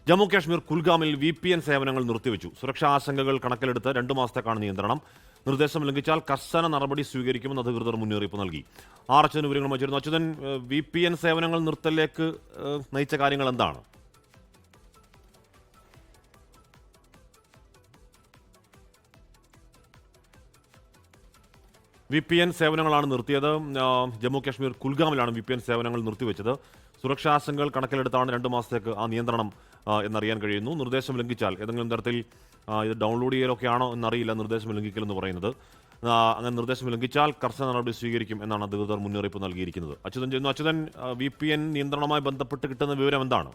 Jammu Kashmir കുൽഗാമിൽ VPN സേവനങ്ങൾ നിർത്തിവെച്ചു. സുരക്ഷാ ആശങ്കകൾ കണക്കിലെടുത്ത് 2 മാസത്തേക്കാണ് നിയന്ത്രണം. നിർദ്ദേശം ലംഘിച്ചാൽ കർശന നടപടി സ്വീകരിക്കുമെന്ന് അധികൃതർ മുന്നറിയിപ്പ് നൽകി. അച്യുതൻ വിവരങ്ങൾ വച്ചിരുന്നു. അച്യുതൻ, VPN സേവനങ്ങൾ നിർത്തലിലേക്ക് നയിച്ച കാര്യങ്ങൾ എന്താണ്? VPN സേവനങ്ങളാണ് നിർത്തിയത്. ജമ്മു കാശ്മീർ കുൽഗാമിലാണ് VPN സേവനങ്ങൾ നിർത്തിവെച്ചത്. സുരക്ഷാ ആശങ്കകൾ കണക്കിലെടുത്താണ് 2 മാസത്തേക്ക് ആ നിയന്ത്രണം എന്നറിയാൻ കഴിയുന്നു. നിർദ്ദേശം ലംഘിച്ചാൽ ഏതെങ്കിലും തരത്തിൽ ഇത് ഡൗൺലോഡ് ചെയ്യലൊക്കെയാണോ എന്നറിയില്ല നിർദ്ദേശം ലംഘിക്കലെന്ന് പറയുന്നത്. അങ്ങനെ നിർദ്ദേശം ലംഘിച്ചാൽ കർശന നടപടി സ്വീകരിക്കും എന്നാണ് അധികൃതർ മുന്നറിയിപ്പ് നൽകിയിരിക്കുന്നത്. അച്യുതൻ, VPN നിയന്ത്രണവുമായി ബന്ധപ്പെട്ട് കിട്ടുന്ന വിവരം എന്താണ്?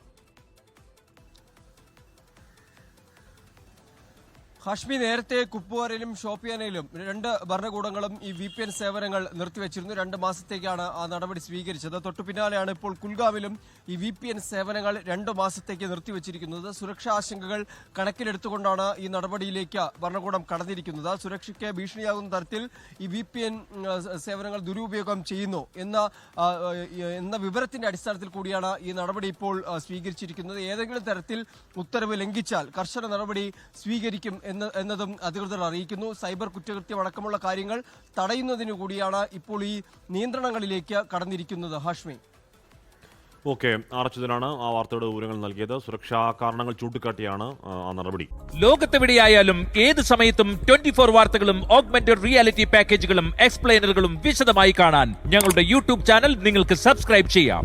ഹാഷ്മി, നേരത്തെ കുപ്വാരയിലും ഷോപ്പിയാനയിലും 2 ഭരണകൂടങ്ങളും ഈ VPN സേവനങ്ങൾ നിർത്തിവെച്ചിരുന്നു. 2 മാസത്തേക്കാണ് ആ നടപടി സ്വീകരിച്ചത്. തൊട്ടു പിന്നാലെയാണ് ഇപ്പോൾ കുൽഗാമിലും ഈ VPN സേവനങ്ങൾ 2 മാസത്തേക്ക് നിർത്തിവെച്ചിരിക്കുന്നത്. സുരക്ഷാ ആശങ്കകൾ കണക്കിലെടുത്തുകൊണ്ടാണ് ഈ നടപടിയിലേക്ക് ഭരണകൂടം കടന്നിരിക്കുന്നത്. സുരക്ഷയ്ക്ക് ഭീഷണിയാകുന്ന തരത്തിൽ ഈ VPN സേവനങ്ങൾ ദുരുപയോഗം ചെയ്യുന്നു എന്ന വിവരത്തിന്റെ അടിസ്ഥാനത്തിൽ കൂടിയാണ് ഈ നടപടി ഇപ്പോൾ സ്വീകരിച്ചിരിക്കുന്നത്. ഏതെങ്കിലും തരത്തിൽ ഉത്തരവ് ലംഘിച്ചാൽ കർശന നടപടി സ്വീകരിക്കും എന്നതും അധികൃതർ അറിയിക്കുന്നു. സൈബർ കുറ്റകൃത്യം അടക്കമുള്ള കാര്യങ്ങൾ തടയുന്നതിനു കൂടിയാണ് ഇപ്പോൾ ഈ നിയന്ത്രണങ്ങളിലേക്ക് കടന്നിരിക്കുന്നത്. ഹാഷ്മി, ഓക്കെ, അച്യുതനാണ് ആ വാർത്തയുടെ വിവരങ്ങൾ നൽകിയത്. സുരക്ഷാ കാരണങ്ങൾ ചൂണ്ടിക്കാട്ടിയാണ് ആ നടപടി. ലോകത്തെവിടെയായാലും ഏത് സമയത്തും 24 വാർത്തകളും ഓഗ്മെന്റഡ് റിയാലിറ്റി പാക്കേജുകളും എക്സ്പ്ലെയിനറുകളും വിശദമായി കാണാൻ ഞങ്ങളുടെ YouTube ചാനൽ നിങ്ങൾക്ക് സബ്സ്ക്രൈബ് ചെയ്യാം.